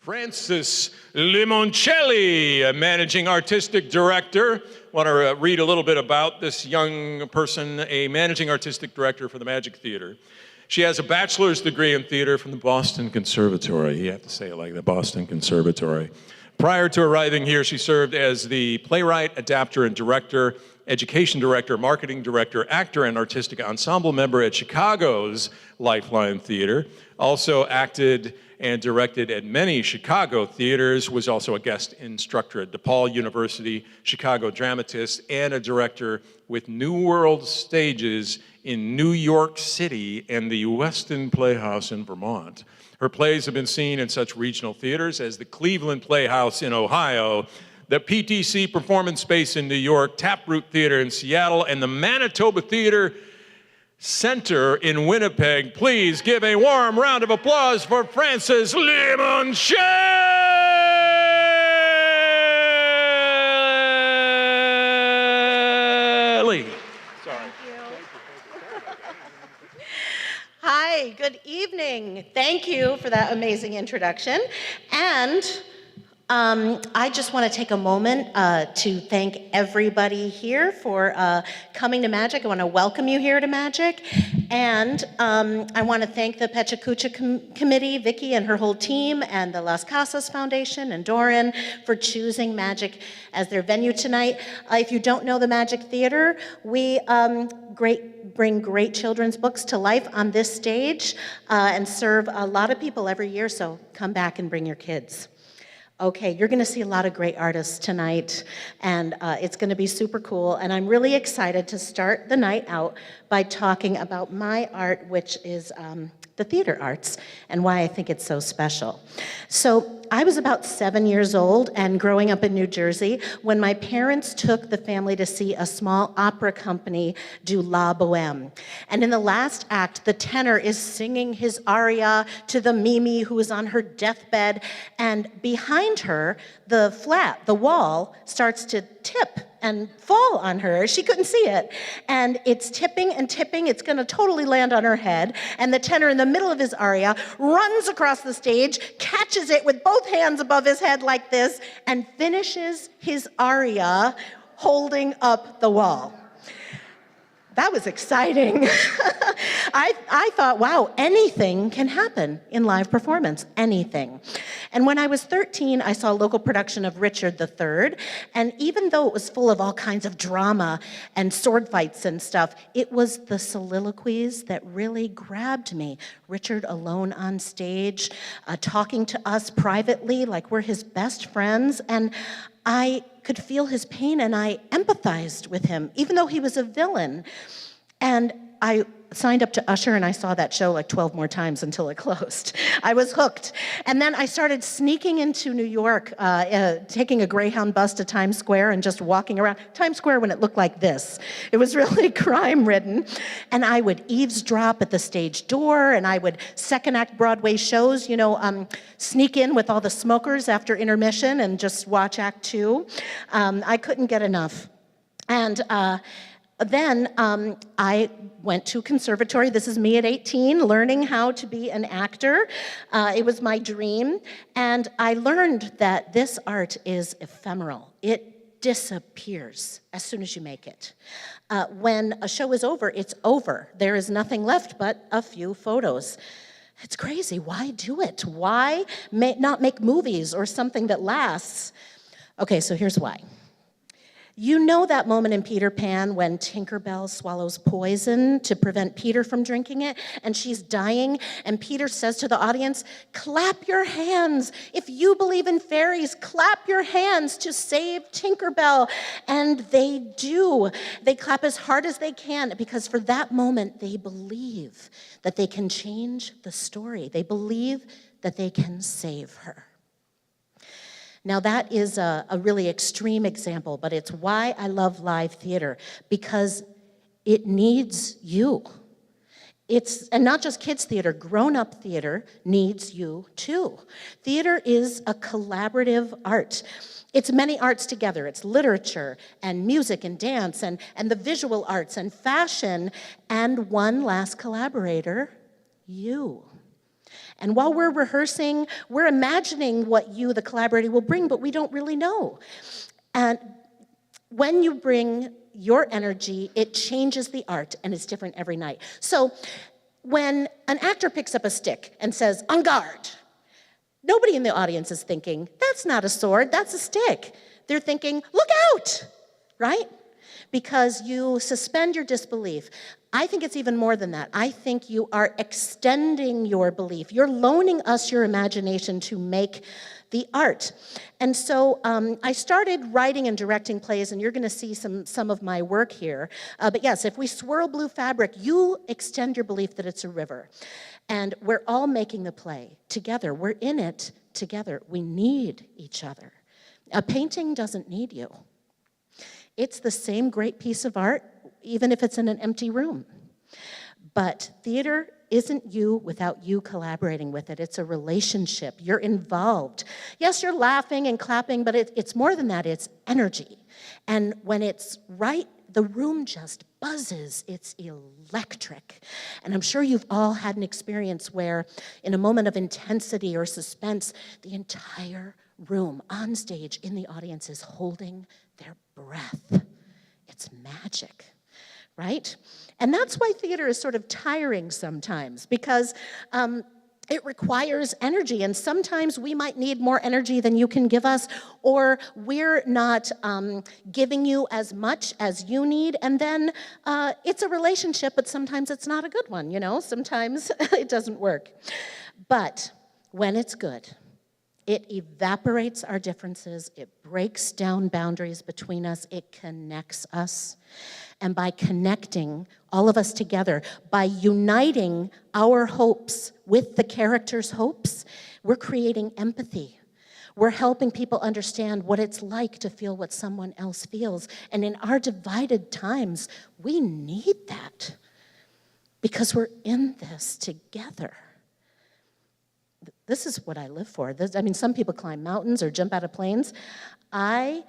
Francis Limoncelli, a managing artistic director. Want to read a little bit about this young person, a managing artistic director for the Magic Theater. She has a bachelor's degree in theater from the Boston Conservatory. You have to say it like the Boston Conservatory. Prior to arriving here, she served as the playwright, adapter, and director, education director, marketing director, actor, and artistic ensemble member at Chicago's Lifeline Theater. Also acted and directed at many Chicago theaters, was also a guest instructor at DePaul University, Chicago dramatist, and a director with New World Stages in New York City and the Weston Playhouse in Vermont. Her plays have been seen in such regional theaters as the Cleveland Playhouse in Ohio, the PTC Performance Space in New York, Taproot Theater in Seattle, and the Manitoba Theater Center in Winnipeg. Please give a warm round of applause for Francis Limoncelli. Sorry. Thank you. Hi, good evening. Thank you for that amazing introduction. And I just want to take a moment to thank everybody here for coming to Magic. I want to welcome you here to Magic. And I want to thank the PechaKucha Committee, Vicky and her whole team, and the Las Casas Foundation and Doran for choosing Magic as their venue tonight. If you don't know the Magic Theater, we bring great children's books to life on this stage and serve a lot of people every year, so come back and bring your kids. Okay, you're going to see a lot of great artists tonight, and it's going to be super cool, and I'm really excited to start the night out by talking about my art, which is the theater arts, and why I think it's so special. So I was about 7 years old and growing up in New Jersey when my parents took the family to see a small opera company do La Boheme. And in the last act, the tenor is singing his aria to the Mimi who is on her deathbed, and behind her, the wall starts to tip and fall on her. She couldn't see it. And it's tipping and tipping. It's going to totally land on her head. And the tenor in the middle of his aria runs across the stage, catches it with both hands above his head like this, and finishes his aria holding up the wall. That was exciting. I thought, wow, anything can happen in live performance, anything. And when I was 13, I saw a local production of Richard III, and even though it was full of all kinds of drama and sword fights and stuff, it was the soliloquies that really grabbed me. Richard alone on stage, talking to us privately like we're his best friends, and I could feel his pain and I empathized with him, even though he was a villain. And I signed up to usher and I saw that show like 12 more times until it closed. I was hooked. And then I started sneaking into New York, taking a Greyhound bus to Times Square and just walking around. Times Square when it looked like this. It was really crime-ridden. And I would eavesdrop at the stage door, and I would second act Broadway shows, sneak in with all the smokers after intermission and just watch Act 2. I couldn't get enough. And then I went to conservatory. This is me at 18, learning how to be an actor. It was my dream. And I learned that this art is ephemeral. It disappears as soon as you make it. When a show is over, it's over. There is nothing left but a few photos. It's crazy. Why do it? Why not make movies or something that lasts? Okay, so here's why. You know that moment in Peter Pan when Tinkerbell swallows poison to prevent Peter from drinking it, and she's dying, and Peter says to the audience, clap your hands. If you believe in fairies, clap your hands to save Tinkerbell. And they do. They clap as hard as they can because for that moment, they believe that they can change the story. They believe that they can save her. Now that is a really extreme example, but it's why I love live theater, because it needs you. And not just kids theater, grown-up theater needs you too. Theater is a collaborative art. It's many arts together. It's literature and music and dance and the visual arts and fashion, and one last collaborator, you. And while we're rehearsing, we're imagining what you, the collaborator, will bring, but we don't really know. And when you bring your energy, it changes the art, and it's different every night. So when an actor picks up a stick and says, "On guard," nobody in the audience is thinking, "That's not a sword, that's a stick." They're thinking, "Look out," right? Because you suspend your disbelief. I think it's even more than that. I think you are extending your belief. You're loaning us your imagination to make the art. And so I started writing and directing plays, and you're going to see some of my work here. But yes, if we swirl blue fabric, you extend your belief that it's a river. And we're all making the play together. We're in it together. We need each other. A painting doesn't need you. It's the same great piece of art, even if it's in an empty room. But theater isn't you without you collaborating with it. It's a relationship. You're involved. Yes, you're laughing and clapping, but it's more than that. It's energy. And when it's right, the room just buzzes. It's electric. And I'm sure you've all had an experience where, in a moment of intensity or suspense, the entire room on stage in the audience is holding their breath. It's magic, right? And that's why theater is sort of tiring sometimes, because it requires energy, and sometimes we might need more energy than you can give us, or we're not giving you as much as you need, and then it's a relationship, but sometimes it's not a good one, you know? Sometimes it doesn't work. But when it's good, it evaporates our differences, it breaks down boundaries between us, it connects us. And by connecting all of us together, by uniting our hopes with the characters' hopes, we're creating empathy. We're helping people understand what it's like to feel what someone else feels. And in our divided times, we need that because we're in this together. This is what I live for. Some people climb mountains or jump out of planes. I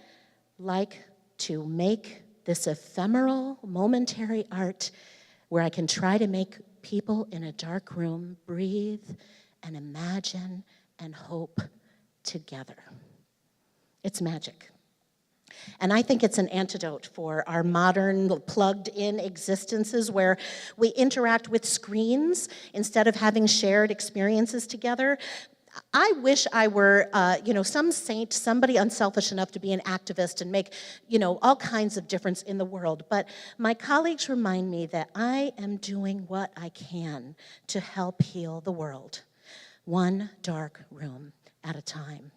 like to make this ephemeral, momentary art where I can try to make people in a dark room breathe and imagine and hope together. It's magic. And I think it's an antidote for our modern, plugged-in existences where we interact with screens instead of having shared experiences together. I wish I were, some saint, somebody unselfish enough to be an activist and make, all kinds of difference in the world. But my colleagues remind me that I am doing what I can to help heal the world, one dark room at a time.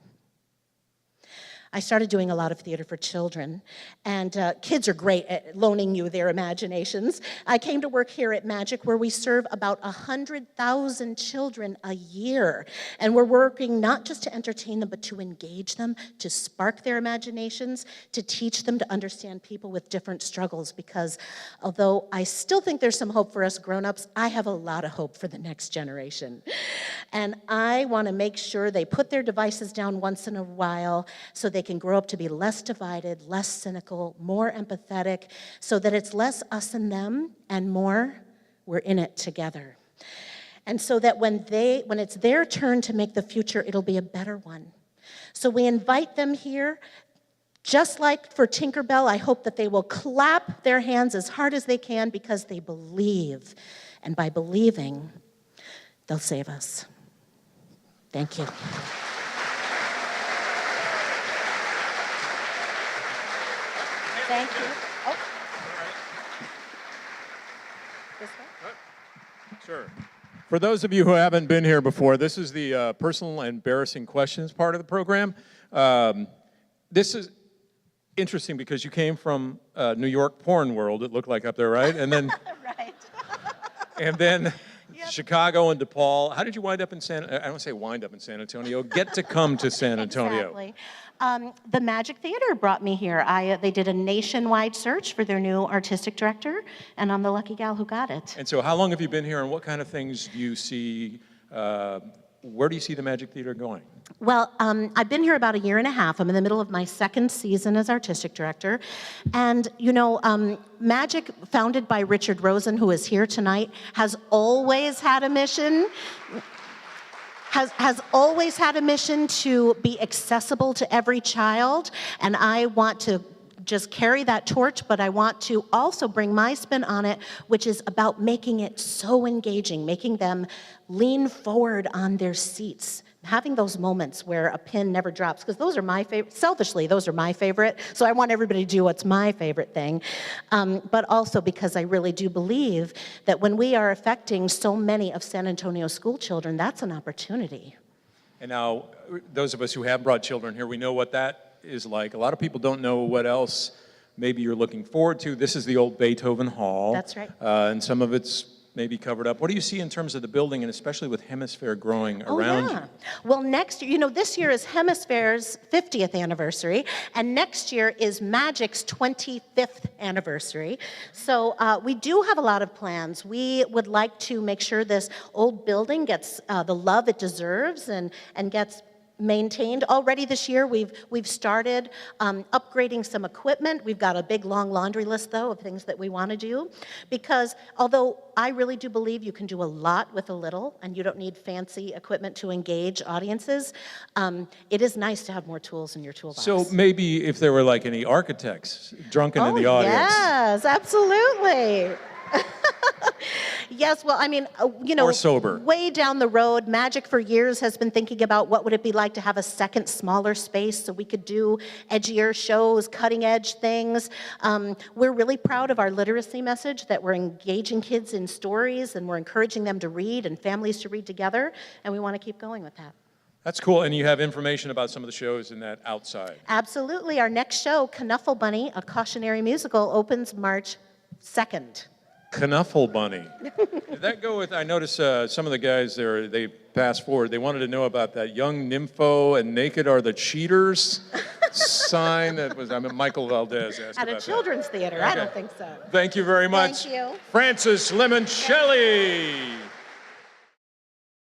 I started doing a lot of theater for children, and kids are great at loaning you their imaginations. I came to work here at Magic where we serve about 100,000 children a year, and we're working not just to entertain them, but to engage them, to spark their imaginations, to teach them to understand people with different struggles, because although I still think there's some hope for us grown-ups, I have a lot of hope for the next generation. And I want to make sure they put their devices down once in a while so they can grow up to be less divided, less cynical, more empathetic, so that it's less us and them and more we're in it together. And so that when it's their turn to make the future, it'll be a better one. So we invite them here. Just like for Tinkerbell, I hope that they will clap their hands as hard as they can because they believe. And by believing, they'll save us. Thank you. Thank you. Oh. This way? Sure. For those of you who haven't been here before, this is the personal and embarrassing questions part of the program. This is interesting because you came from New York porn world, it looked like up there, right? And then, Right. and then Yep. Chicago and DePaul. How did you wind up in I don't say wind up in San Antonio, get to come to San Antonio? Exactly. The Magic Theater brought me here. They did a nationwide search for their new artistic director, and I'm the lucky gal who got it. And so how long have you been here, and what kind of things do you see, where do you see the Magic Theater going? Well, I've been here about a year and a half. I'm in the middle of my second season as artistic director. And, Magic, founded by Richard Rosen, who is here tonight, has always had a mission. has always had a mission to be accessible to every child, and I want to just carry that torch, but I want to also bring my spin on it, which is about making it so engaging, making them lean forward on their seats, having those moments where a pin never drops, because those are my favorite. Selfishly, those are my favorite, so I want everybody to do what's my favorite thing, but also because I really do believe that when we are affecting so many of San Antonio school children, that's an opportunity. And now, those of us who have brought children here, we know what that is like. A lot of people don't know what else maybe you're looking forward to. This is the old Beethoven Hall. That's right. And some of it's maybe covered up. What do you see in terms of the building, and especially with Hemisphere growing around you? Well, next year, this year is Hemisphere's 50th anniversary, and next year is Magic's 25th anniversary. So we do have a lot of plans. We would like to make sure this old building gets the love it deserves and gets maintained. Already this year, we've started upgrading some equipment. We've got a big, long laundry list, though, of things that we want to do, because although I really do believe you can do a lot with a little, and you don't need fancy equipment to engage audiences, it is nice to have more tools in your toolbox. So maybe if there were like any architects drunken in the audience. Yes, absolutely. Yes, well, I mean, or sober. Way down the road, Magic for years has been thinking about what would it be like to have a second, smaller space so we could do edgier shows, cutting-edge things. We're really proud of our literacy message, that we're engaging kids in stories and we're encouraging them to read and families to read together, and we want to keep going with that. That's cool, and you have information about some of the shows in that outside. Absolutely. Our next show, Knuffle Bunny, a cautionary musical, opens March 2nd. Knuffle Bunny. Did that go with, I noticed some of the guys there, they passed forward, they wanted to know about that young nympho and naked are the cheaters sign that was, Michael Valdez asked about that. At a children's theater, Okay. I don't think so. Thank you very much. Thank you. Francis Limoncelli.